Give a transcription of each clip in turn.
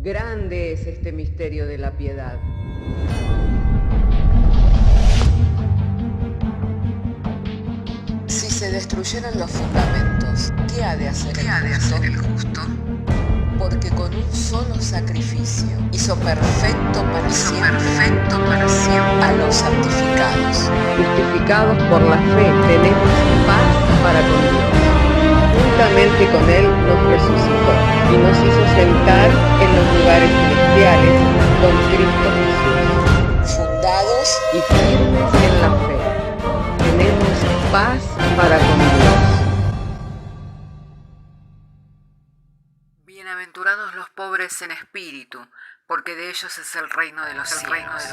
Grande es este misterio de la piedad. Si se destruyeran los fundamentos, ¿qué ha de hacer el justo? Porque con un solo sacrificio hizo perfecto para siempre a los santificados. Justificados por la fe, tenemos paz para con Dios. Juntamente con Él nos resucitó y nos hizo sentar en los lugares celestiales con Cristo Jesús. Fundados y firmes en la fe, tenemos paz para con Dios. Bienaventurados los pobres en espíritu, porque de ellos es el reino de los cielos.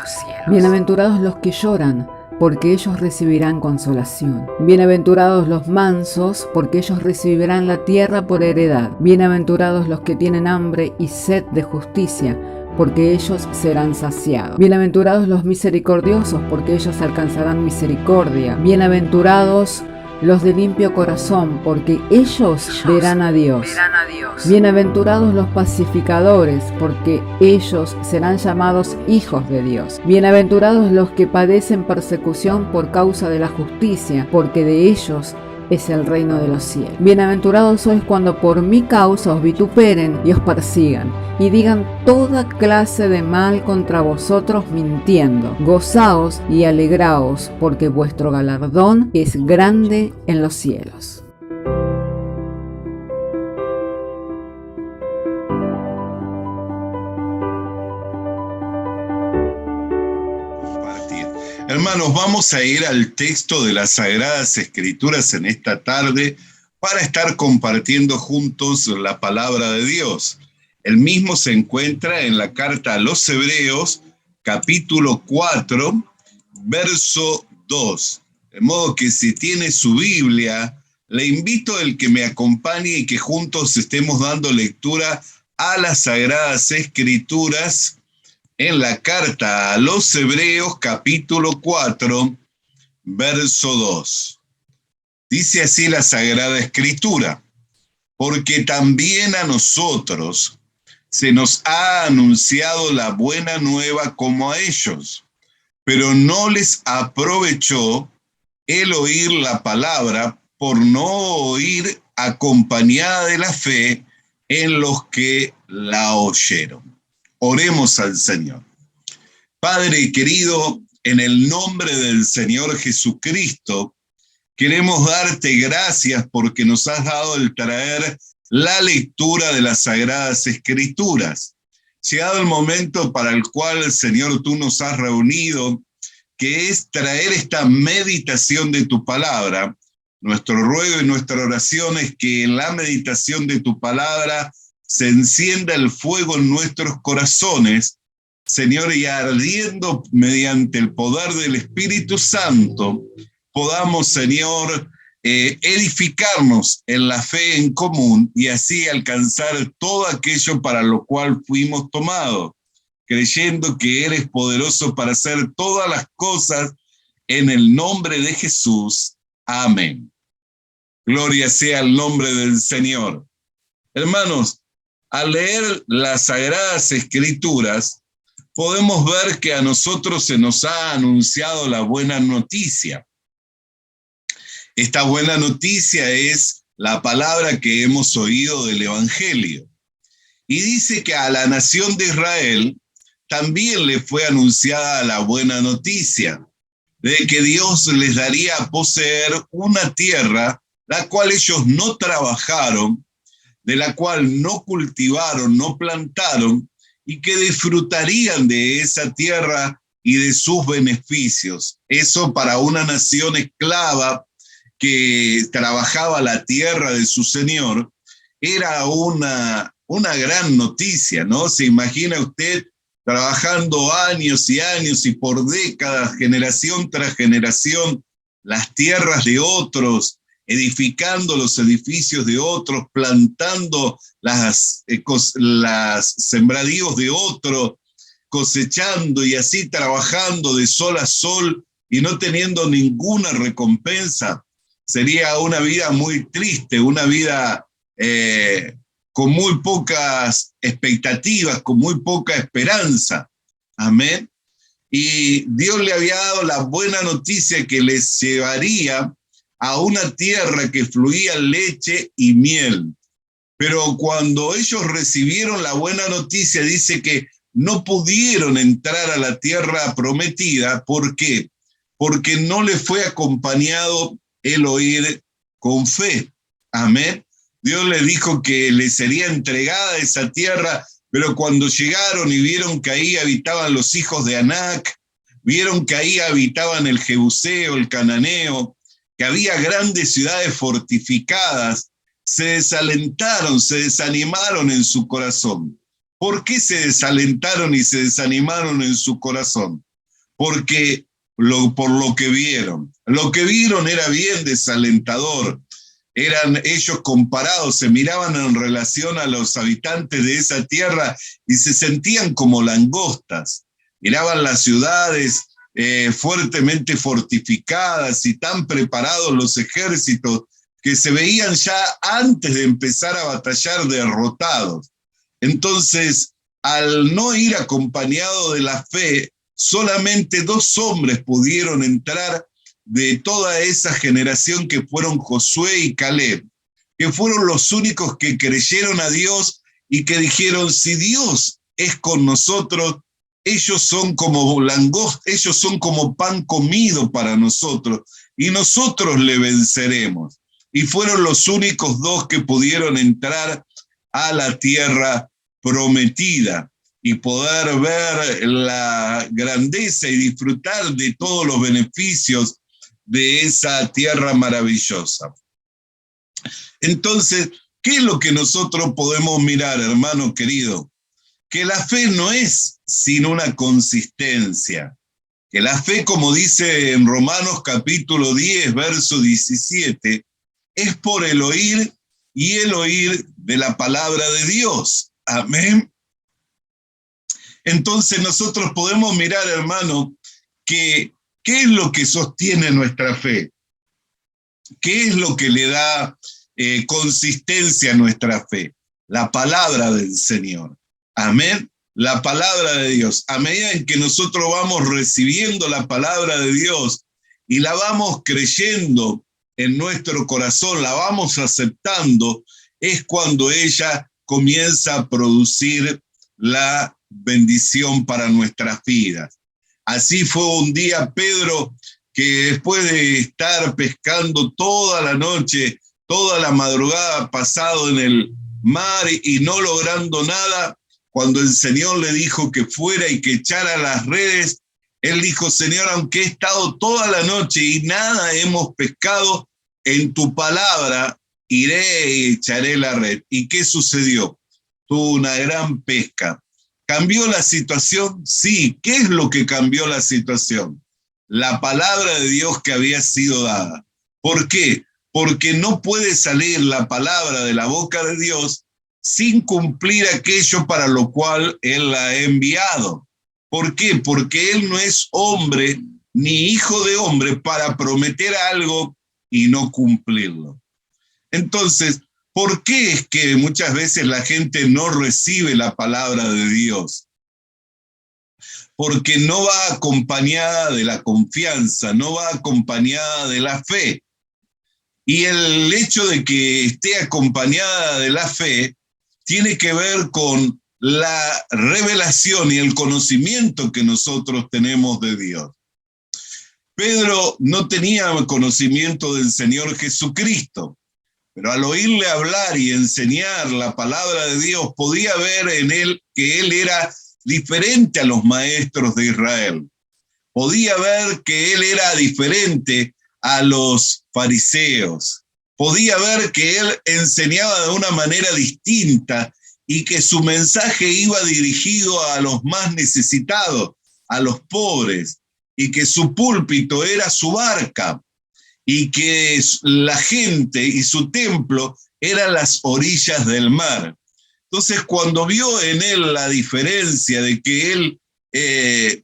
Bienaventurados los que lloran, porque ellos recibirán consolación. Bienaventurados los mansos, porque ellos recibirán la tierra por heredad. Bienaventurados los que tienen hambre y sed de justicia, porque ellos serán saciados. Bienaventurados los misericordiosos, porque ellos alcanzarán misericordia. Bienaventurados los de limpio corazón, porque ellos verán a Dios. Bienaventurados los pacificadores, porque ellos serán llamados hijos de Dios. Bienaventurados los que padecen persecución por causa de la justicia, porque de ellos es el reino de los cielos. Bienaventurados sois cuando por mi causa os vituperen y os persigan, y digan toda clase de mal contra vosotros mintiendo. Gozaos y alegraos, porque vuestro galardón es grande en los cielos. Hermanos, vamos a ir al texto de las Sagradas Escrituras en esta tarde para estar compartiendo juntos la palabra de Dios. El mismo se encuentra en la carta a los Hebreos, capítulo 4, verso 2. De modo que si tiene su Biblia, le invito al que me acompañe y que juntos estemos dando lectura a las Sagradas Escrituras en la carta a los Hebreos, capítulo 4, verso 2. Dice así la Sagrada Escritura: porque también a nosotros se nos ha anunciado la buena nueva como a ellos, pero no les aprovechó el oír la palabra por no oír acompañada de la fe en los que la oyeron. Oremos al Señor. Padre querido, en el nombre del Señor Jesucristo, queremos darte gracias porque nos has dado el traer la lectura de las Sagradas Escrituras. Llegado el momento para el cual, Señor, tú nos has reunido, que es traer esta meditación de tu palabra. Nuestro ruego y nuestra oración es que en la meditación de tu palabra se encienda el fuego en nuestros corazones, Señor, y ardiendo mediante el poder del Espíritu Santo, podamos, Señor, edificarnos en la fe en común y así alcanzar todo aquello para lo cual fuimos tomados, creyendo que eres poderoso para hacer todas las cosas en el nombre de Jesús. Amén. Gloria sea el nombre del Señor. Hermanos, al leer las Sagradas Escrituras, podemos ver que a nosotros se nos ha anunciado la buena noticia. Esta buena noticia es la palabra que hemos oído del Evangelio. Y dice que a la nación de Israel también le fue anunciada la buena noticia de que Dios les daría a poseer una tierra la cual ellos no trabajaron, de la cual no cultivaron, no plantaron, y que disfrutarían de esa tierra y de sus beneficios. Eso para una nación esclava que trabajaba la tierra de su señor, era una gran noticia, ¿no? Se imagina usted trabajando años y años y por décadas, generación tras generación, las tierras de otros, edificando los edificios de otros, plantando las sembradíos de otros, cosechando y así trabajando de sol a sol y no teniendo ninguna recompensa. Sería una vida muy triste, una vida con muy pocas expectativas, con muy poca esperanza. Amén. Y Dios le había dado la buena noticia que les llevaría a una tierra que fluía leche y miel. Pero cuando ellos recibieron la buena noticia, dice que no pudieron entrar a la tierra prometida. ¿Por qué? Porque no les fue acompañado el oír con fe. Amén. Dios les dijo que les sería entregada esa tierra, pero cuando llegaron y vieron que ahí habitaban los hijos de Anac, vieron que ahí habitaban el Jebuseo, el Cananeo, que había grandes ciudades fortificadas, se desalentaron, se desanimaron en su corazón. ¿Por qué se desalentaron y se desanimaron en su corazón? Porque por lo que vieron. Lo que vieron era bien desalentador. Eran ellos comparados, se miraban en relación a los habitantes de esa tierra y se sentían como langostas. Miraban las ciudades fuertemente fortificadas y tan preparados los ejércitos que se veían ya antes de empezar a batallar derrotados. Entonces, al no ir acompañado de la fe, solamente 2 hombres pudieron entrar de toda esa generación que fueron Josué y Caleb, que fueron los únicos que creyeron a Dios y que dijeron, si Dios es con nosotros, ellos son como langostas, ellos son como pan comido para nosotros y nosotros le venceremos. Y fueron los únicos 2 que pudieron entrar a la tierra prometida y poder ver la grandeza y disfrutar de todos los beneficios de esa tierra maravillosa. Entonces, ¿qué es lo que nosotros podemos mirar, hermano querido? Que la fe no es sin una consistencia. Que la fe, como dice en Romanos capítulo 10, verso 17, es por el oír y el oír de la palabra de Dios. Amén. Entonces nosotros podemos mirar, hermano, que ¿qué es lo que sostiene nuestra fe? ¿Qué es lo que le da consistencia a nuestra fe? La palabra del Señor. Amén. La palabra de Dios. A medida en que nosotros vamos recibiendo la palabra de Dios y la vamos creyendo en nuestro corazón, la vamos aceptando, es cuando ella comienza a producir la bendición para nuestras vidas. Así fue un día Pedro, que después de estar pescando toda la noche, toda la madrugada pasado en el mar y no logrando nada, cuando el Señor le dijo que fuera y que echara las redes, él dijo, Señor, aunque he estado toda la noche y nada hemos pescado, en tu palabra iré y echaré la red. ¿Y qué sucedió? Tuvo una gran pesca. ¿Cambió la situación? Sí. ¿Qué es lo que cambió la situación? La palabra de Dios que había sido dada. ¿Por qué? Porque no puede salir la palabra de la boca de Dios sin cumplir aquello para lo cual Él la ha enviado. ¿Por qué? Porque Él no es hombre ni hijo de hombre para prometer algo y no cumplirlo. Entonces, ¿por qué es que muchas veces la gente no recibe la palabra de Dios? Porque no va acompañada de la confianza, no va acompañada de la fe. Y el hecho de que esté acompañada de la fe tiene que ver con la revelación y el conocimiento que nosotros tenemos de Dios. Pedro no tenía conocimiento del Señor Jesucristo, pero al oírle hablar y enseñar la palabra de Dios, podía ver en él que él era diferente a los maestros de Israel. Podía ver que él era diferente a los fariseos. Podía ver que él enseñaba de una manera distinta y que su mensaje iba dirigido a los más necesitados, a los pobres, y que su púlpito era su barca, y que la gente y su templo eran las orillas del mar. Entonces, cuando vio en él la diferencia de que él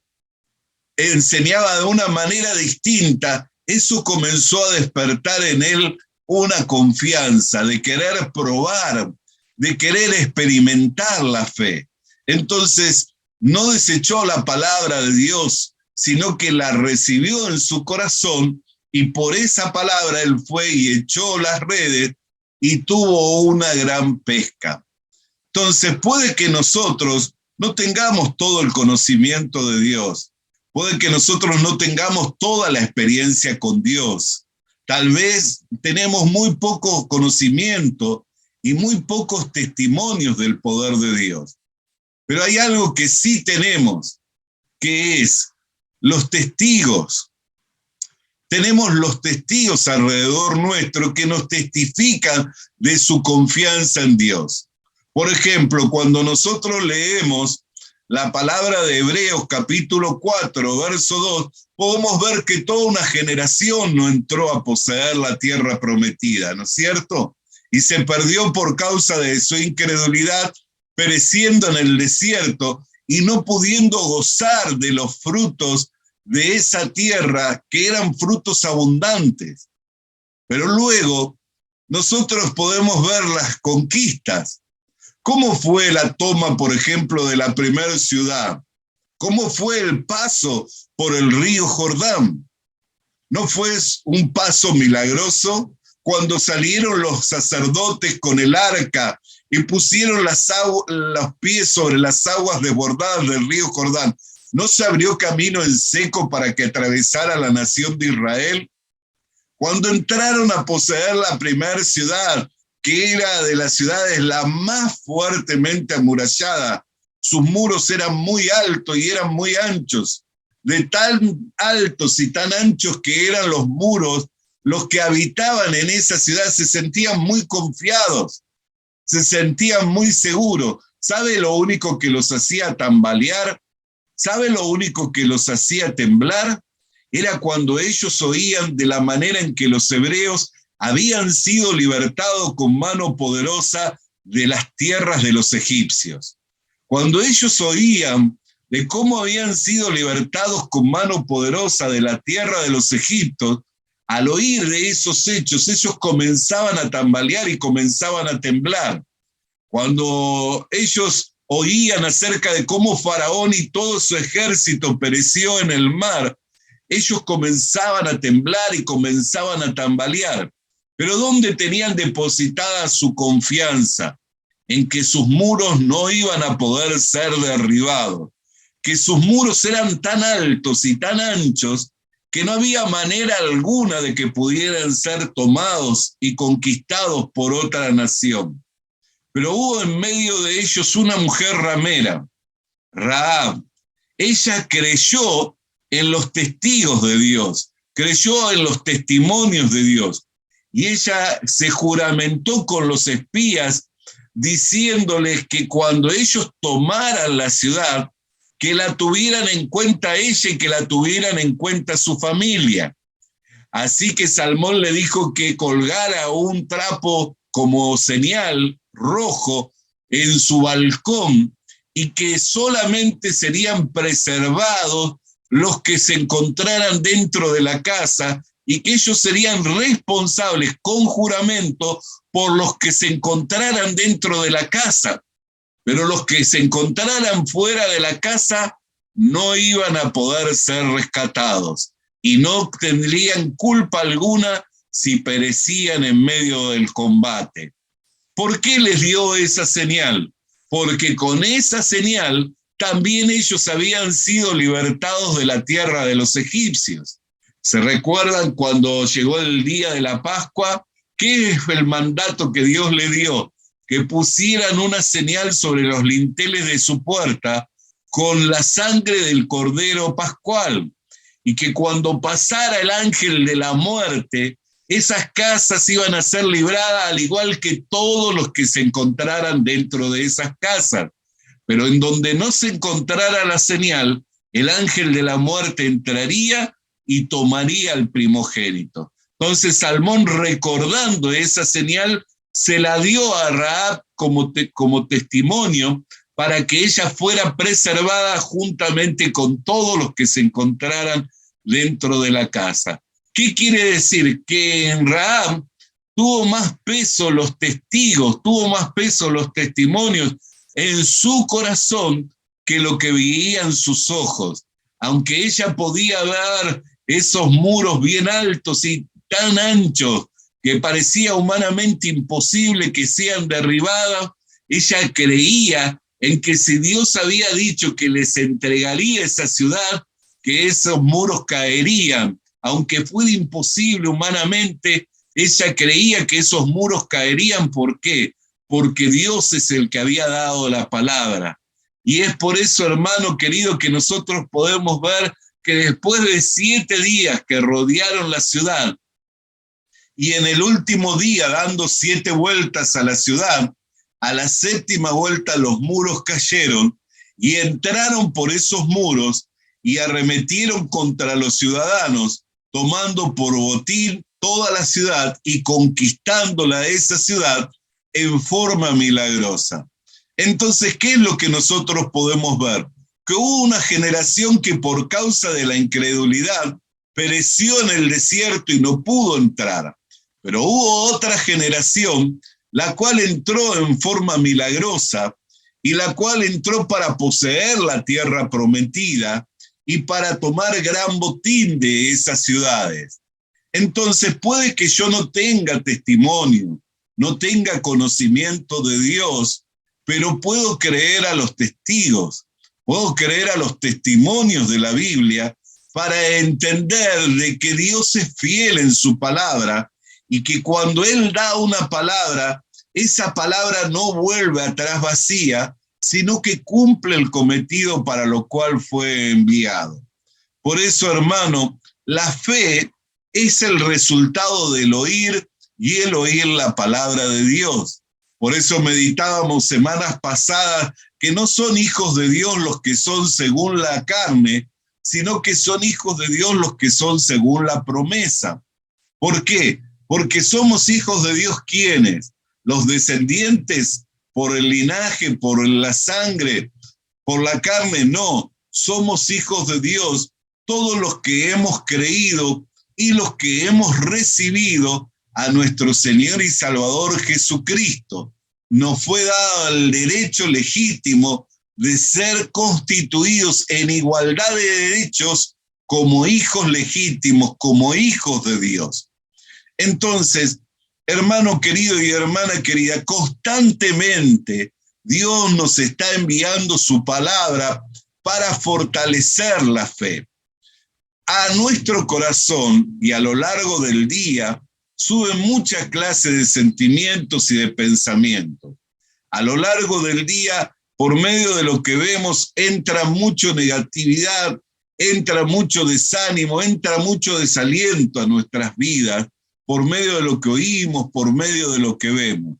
enseñaba de una manera distinta, eso comenzó a despertar en él una confianza de querer probar, de querer experimentar la fe. Entonces, no desechó la palabra de Dios, sino que la recibió en su corazón, y por esa palabra él fue y echó las redes y tuvo una gran pesca. Entonces, puede que nosotros no tengamos todo el conocimiento de Dios, puede que nosotros no tengamos toda la experiencia con Dios. Tal vez tenemos muy poco conocimiento y muy pocos testimonios del poder de Dios. Pero hay algo que sí tenemos, que es los testigos. Tenemos los testigos alrededor nuestro que nos testifican de su confianza en Dios. Por ejemplo, cuando nosotros leemos la palabra de Hebreos capítulo 4, verso 2, podemos ver que toda una generación no entró a poseer la tierra prometida, ¿no es cierto? Y se perdió por causa de su incredulidad, pereciendo en el desierto y no pudiendo gozar de los frutos de esa tierra, que eran frutos abundantes. Pero luego nosotros podemos ver las conquistas. ¿Cómo fue la toma, por ejemplo, de la primera ciudad? ¿Cómo fue el paso por el río Jordán? ¿No fue un paso milagroso? Cuando salieron los sacerdotes con el arca y pusieron los pies sobre las aguas desbordadas del río Jordán, ¿no se abrió camino en seco para que atravesara la nación de Israel? Cuando entraron a poseer la primera ciudad, que era de las ciudades la más fuertemente amurallada, sus muros eran muy altos y eran muy anchos, de tan altos y tan anchos que eran los muros, los que habitaban en esa ciudad se sentían muy confiados, se sentían muy seguros. ¿Sabe lo único que los hacía tambalear? ¿Sabe lo único que los hacía temblar? Era cuando ellos oían de la manera en que los hebreos habían sido libertados con mano poderosa de las tierras de los egipcios. Cuando ellos oían de cómo habían sido libertados con mano poderosa de la tierra de los egipcios, al oír de esos hechos, ellos comenzaban a tambalear y comenzaban a temblar. Cuando ellos oían acerca de cómo Faraón y todo su ejército pereció en el mar, ellos comenzaban a temblar y comenzaban a tambalear. Pero ¿dónde tenían depositada su confianza? En que sus muros no iban a poder ser derribados, que sus muros eran tan altos y tan anchos que no había manera alguna de que pudieran ser tomados y conquistados por otra nación. Pero hubo en medio de ellos una mujer ramera, Rahab. Ella creyó en los testigos de Dios, creyó en los testimonios de Dios, y ella se juramentó con los espías diciéndoles que cuando ellos tomaran la ciudad, que la tuvieran en cuenta ella y que la tuvieran en cuenta su familia. Así que Salmón le dijo que colgara un trapo como señal rojo en su balcón y que solamente serían preservados los que se encontraran dentro de la casa y que ellos serían responsables con juramento por los que se encontraran dentro de la casa. Pero los que se encontraran fuera de la casa no iban a poder ser rescatados y no tendrían culpa alguna si perecían en medio del combate. ¿Por qué les dio esa señal? Porque con esa señal también ellos habían sido libertados de la tierra de los egipcios. ¿Se recuerdan cuando llegó el día de la Pascua? ¿Qué es el mandato que Dios le dio? Que pusieran una señal sobre los linteles de su puerta con la sangre del Cordero Pascual, y que cuando pasara el ángel de la muerte, esas casas iban a ser libradas, al igual que todos los que se encontraran dentro de esas casas. Pero en donde no se encontrara la señal, el ángel de la muerte entraría y tomaría al primogénito. Entonces Salmón, recordando esa señal, se la dio a Rahab como testimonio para que ella fuera preservada juntamente con todos los que se encontraran dentro de la casa. ¿Qué quiere decir? Que en Rahab tuvo más peso los testigos, tuvo más peso los testimonios en su corazón que lo que veían sus ojos. Aunque ella podía ver esos muros bien altos y tan anchos que parecía humanamente imposible que sean derribados, ella creía en que si Dios había dicho que les entregaría esa ciudad, que esos muros caerían. Aunque fuera imposible humanamente, ella creía que esos muros caerían. ¿Por qué? Porque Dios es el que había dado la palabra. Y es por eso, hermano querido, que nosotros podemos ver que después de 7 días que rodearon la ciudad, y en el último día dando 7 vueltas a la ciudad, a la 7ª vuelta los muros cayeron y entraron por esos muros y arremetieron contra los ciudadanos, tomando por botín toda la ciudad y conquistándola esa ciudad en forma milagrosa. Entonces, ¿qué es lo que nosotros podemos ver? Que hubo una generación que por causa de la incredulidad pereció en el desierto y no pudo entrar. Pero hubo otra generación, la cual entró en forma milagrosa y la cual entró para poseer la tierra prometida y para tomar gran botín de esas ciudades. Entonces puede que yo no tenga testimonio, no tenga conocimiento de Dios, pero puedo creer a los testigos, puedo creer a los testimonios de la Biblia para entender de que Dios es fiel en su palabra y que cuando Él da una palabra, esa palabra no vuelve atrás vacía, sino que cumple el cometido para lo cual fue enviado. Por eso, hermano, la fe es el resultado del oír y el oír la palabra de Dios. Por eso meditábamos semanas pasadas que no son hijos de Dios los que son según la carne, sino que son hijos de Dios los que son según la promesa. ¿Por qué? Porque somos hijos de Dios, ¿quiénes? Los descendientes por el linaje, por la sangre, por la carne, no. Somos hijos de Dios, todos los que hemos creído y los que hemos recibido a nuestro Señor y Salvador Jesucristo. Nos fue dado el derecho legítimo de ser constituidos en igualdad de derechos como hijos legítimos, como hijos de Dios. Entonces, hermano querido y hermana querida, constantemente Dios nos está enviando su palabra para fortalecer la fe. A nuestro corazón y a lo largo del día suben muchas clases de sentimientos y de pensamientos. A lo largo del día, por medio de lo que vemos, entra mucha negatividad, entra mucho desánimo, entra mucho desaliento a nuestras vidas, por medio de lo que oímos, por medio de lo que vemos.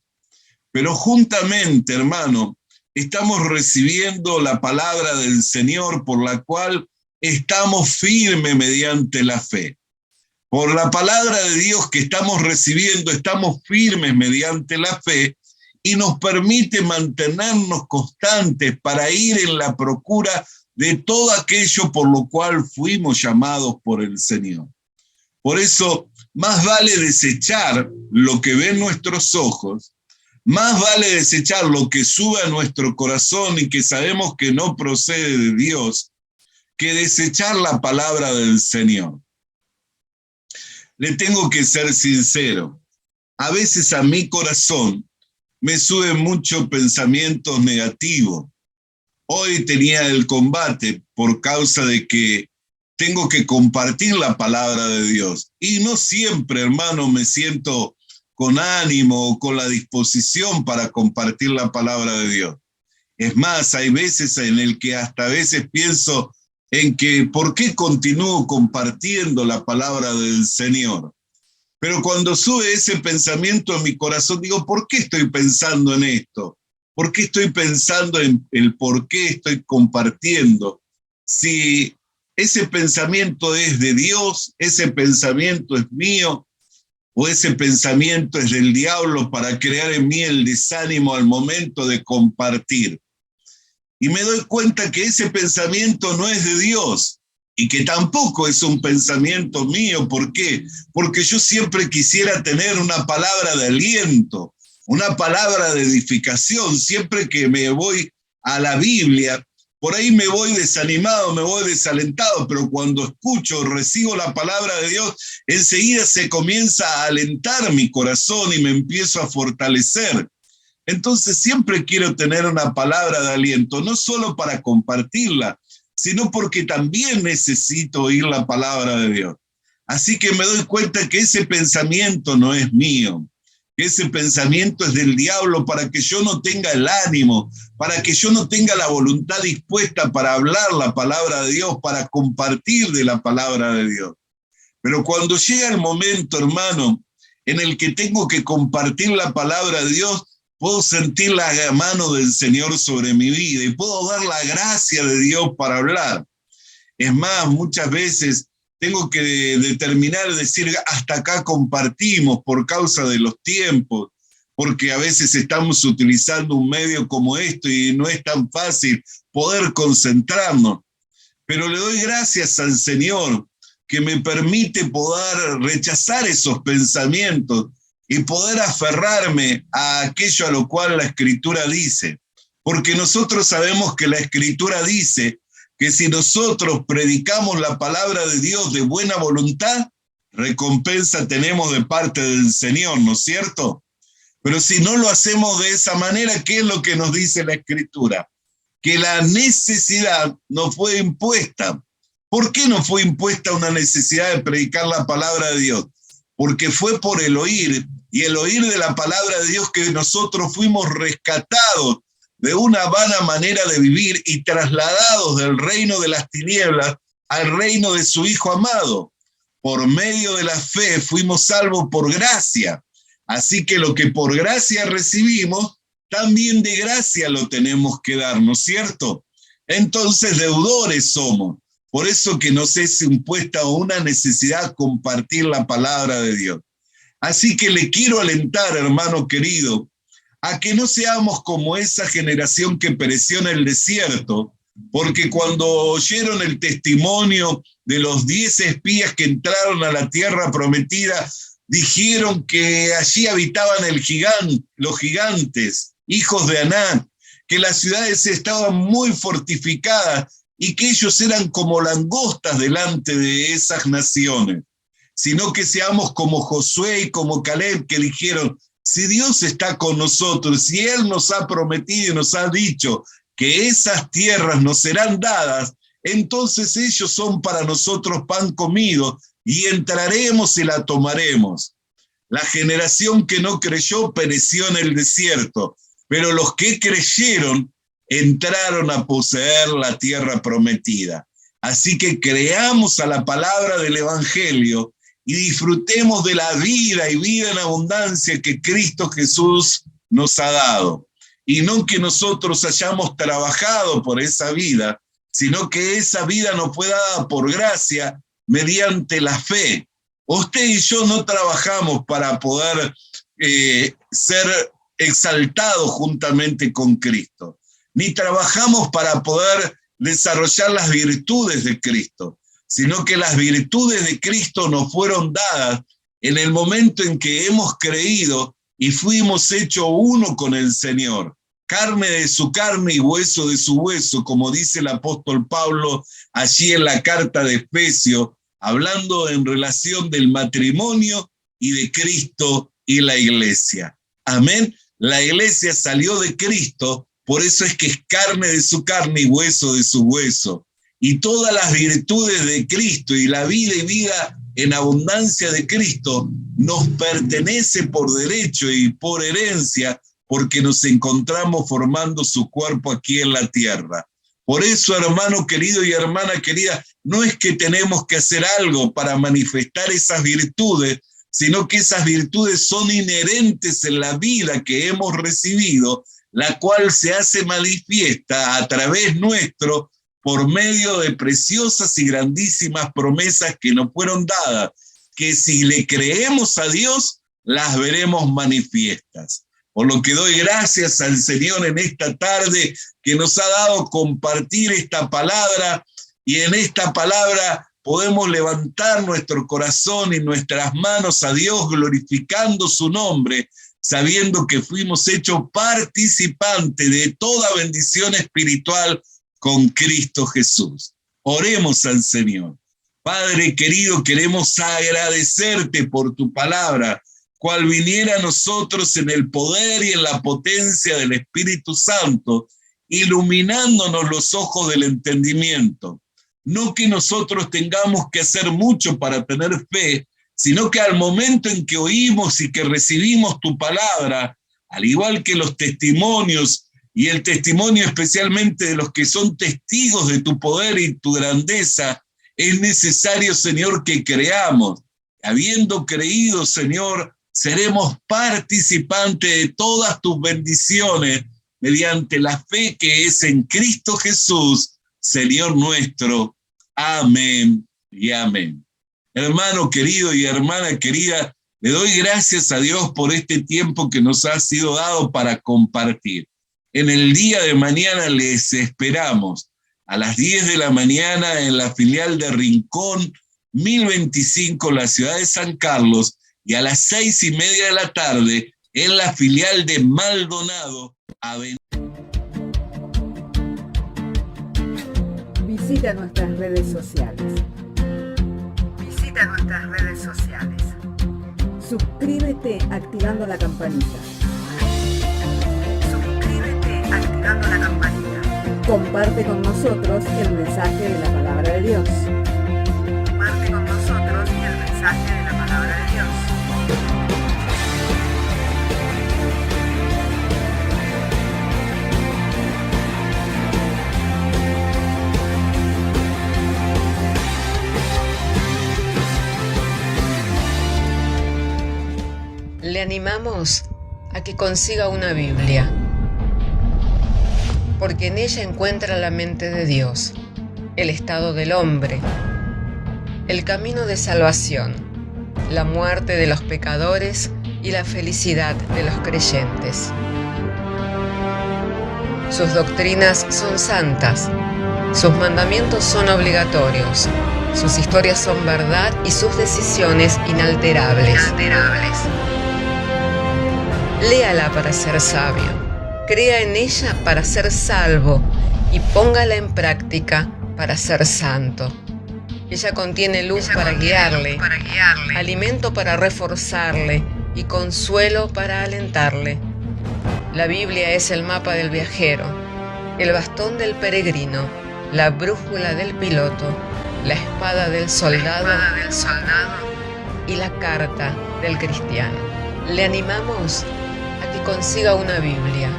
Pero juntamente, hermano, estamos recibiendo la palabra del Señor por la cual estamos firmes mediante la fe. Por la palabra de Dios que estamos recibiendo, estamos firmes mediante la fe y nos permite mantenernos constantes para ir en la procura de todo aquello por lo cual fuimos llamados por el Señor. Por eso, más vale desechar lo que ven nuestros ojos, más vale desechar lo que sube a nuestro corazón y que sabemos que no procede de Dios, que desechar la palabra del Señor. Le tengo que ser sincero, a veces a mi corazón me suben muchos pensamientos negativos. Hoy tenía el combate por causa de que tengo que compartir la palabra de Dios. Y no siempre, hermano, me siento con ánimo o con la disposición para compartir la palabra de Dios. Es más, hay veces en el que hasta a veces pienso en que ¿por qué continúo compartiendo la palabra del Señor? Pero cuando sube ese pensamiento en mi corazón, digo, ¿por qué estoy pensando en esto? ¿Por qué estoy pensando en el por qué estoy compartiendo? Si ese pensamiento es de Dios, ese pensamiento es mío, o ese pensamiento es del diablo para crear en mí el desánimo al momento de compartir. Y me doy cuenta que ese pensamiento no es de Dios y que tampoco es un pensamiento mío. ¿Por qué? Porque yo siempre quisiera tener una palabra de aliento, una palabra de edificación. Siempre que me voy a la Biblia, por ahí me voy desanimado, me voy desalentado, pero cuando escucho, recibo la palabra de Dios, enseguida se comienza a alentar mi corazón y me empiezo a fortalecer. Entonces siempre quiero tener una palabra de aliento, no solo para compartirla, sino porque también necesito oír la palabra de Dios. Así que me doy cuenta que ese pensamiento no es mío, que ese pensamiento es del diablo para que yo no tenga el ánimo, para que yo no tenga la voluntad dispuesta para hablar la palabra de Dios, para compartir de la palabra de Dios. Pero cuando llega el momento, hermano, en el que tengo que compartir la palabra de Dios, puedo sentir la mano del Señor sobre mi vida y puedo dar la gracia de Dios para hablar. Es más, muchas veces tengo que determinar, decir, hasta acá compartimos por causa de los tiempos, porque a veces estamos utilizando un medio como esto y no es tan fácil poder concentrarnos. Pero le doy gracias al Señor que me permite poder rechazar esos pensamientos y poder aferrarme a aquello a lo cual la Escritura dice. Porque nosotros sabemos que la Escritura dice que si nosotros predicamos la palabra de Dios de buena voluntad, recompensa tenemos de parte del Señor, ¿no es cierto? Pero si no lo hacemos de esa manera, ¿qué es lo que nos dice la Escritura? Que la necesidad nos fue impuesta. ¿Por qué no fue impuesta una necesidad de predicar la palabra de Dios? Porque fue por el oír, y el oír de la palabra de Dios que nosotros fuimos rescatados de una vana manera de vivir y trasladados del reino de las tinieblas al reino de su Hijo amado. Por medio de la fe fuimos salvos por gracia. Así que lo que por gracia recibimos, también de gracia lo tenemos que dar, ¿no es cierto? Entonces deudores somos. Por eso que nos es impuesta una necesidad compartir la palabra de Dios. Así que le quiero alentar, hermano querido, a que no seamos como esa generación que pereció en el desierto, porque cuando oyeron el testimonio de los 10 espías que entraron a la tierra prometida, dijeron que allí habitaban los gigantes, hijos de Aná, que las ciudades estaban muy fortificadas y que ellos eran como langostas delante de esas naciones, sino que seamos como Josué y como Caleb, que dijeron, si Dios está con nosotros, si Él nos ha prometido y nos ha dicho que esas tierras nos serán dadas, entonces ellos son para nosotros pan comido y entraremos y la tomaremos. La generación que no creyó pereció en el desierto, pero los que creyeron entraron a poseer la tierra prometida. Así que creamos a la palabra del Evangelio y disfrutemos de la vida y vida en abundancia que Cristo Jesús nos ha dado. Y no que nosotros hayamos trabajado por esa vida, sino que esa vida nos fue dada por gracia mediante la fe. Usted y yo no trabajamos para poder ser exaltados juntamente con Cristo, ni trabajamos para poder desarrollar las virtudes de Cristo, sino que las virtudes de Cristo nos fueron dadas en el momento en que hemos creído y fuimos hechos uno con el Señor. Carne de su carne y hueso de su hueso, como dice el apóstol Pablo allí en la carta de Efesios, hablando en relación del matrimonio y de Cristo y la iglesia. Amén. La iglesia salió de Cristo, por eso es que es carne de su carne y hueso de su hueso. Y todas las virtudes de Cristo y la vida y vida en abundancia de Cristo nos pertenece por derecho y por herencia, porque nos encontramos formando su cuerpo aquí en la tierra. Por eso, hermano querido y hermana querida, no es que tenemos que hacer algo para manifestar esas virtudes, sino que esas virtudes son inherentes en la vida que hemos recibido, la cual se hace manifiesta a través nuestro por medio de preciosas y grandísimas promesas que nos fueron dadas, que si le creemos a Dios, las veremos manifiestas. Por lo que doy gracias al Señor en esta tarde que nos ha dado compartir esta palabra Y en esta palabra podemos levantar nuestro corazón y nuestras manos a Dios, glorificando su nombre, sabiendo que fuimos hechos participantes de toda bendición espiritual con Cristo Jesús. Oremos al Señor. Padre querido, queremos agradecerte por tu palabra, cual viniera a nosotros en el poder y en la potencia del Espíritu Santo, iluminándonos los ojos del entendimiento. No que nosotros tengamos que hacer mucho para tener fe, sino que al momento en que oímos y que recibimos tu palabra, al igual que los testimonios, y el testimonio especialmente de los que son testigos de tu poder y tu grandeza, es necesario, Señor, que creamos. Habiendo creído, Señor, seremos participantes de todas tus bendiciones mediante la fe que es en Cristo Jesús, Señor nuestro. Amén y amén. Hermano querido y hermana querida, le doy gracias a Dios por este tiempo que nos ha sido dado para compartir. En el día de mañana les esperamos a las 10 de la mañana en la filial de Rincón 1025, la ciudad de San Carlos, y a las 6:30 de la tarde en la filial de Maldonado. Visita nuestras redes sociales. Suscríbete activando la campanita. Comparte con nosotros el mensaje de la palabra de Dios. Le animamos a que consiga una Biblia, porque en ella encuentra la mente de Dios, el estado del hombre, el camino de salvación, la muerte de los pecadores y la felicidad de los creyentes. Sus doctrinas son santas, sus mandamientos son obligatorios, sus historias son verdad y sus decisiones inalterables. Léala para ser sabio, crea en ella para ser salvo y póngala en práctica para ser santo. Ella contiene luz para guiarle, alimento para reforzarle y consuelo para alentarle. La Biblia es el mapa del viajero, el bastón del peregrino, la brújula del piloto, la espada del soldado y la carta del cristiano. Le animamos a que consiga una Biblia,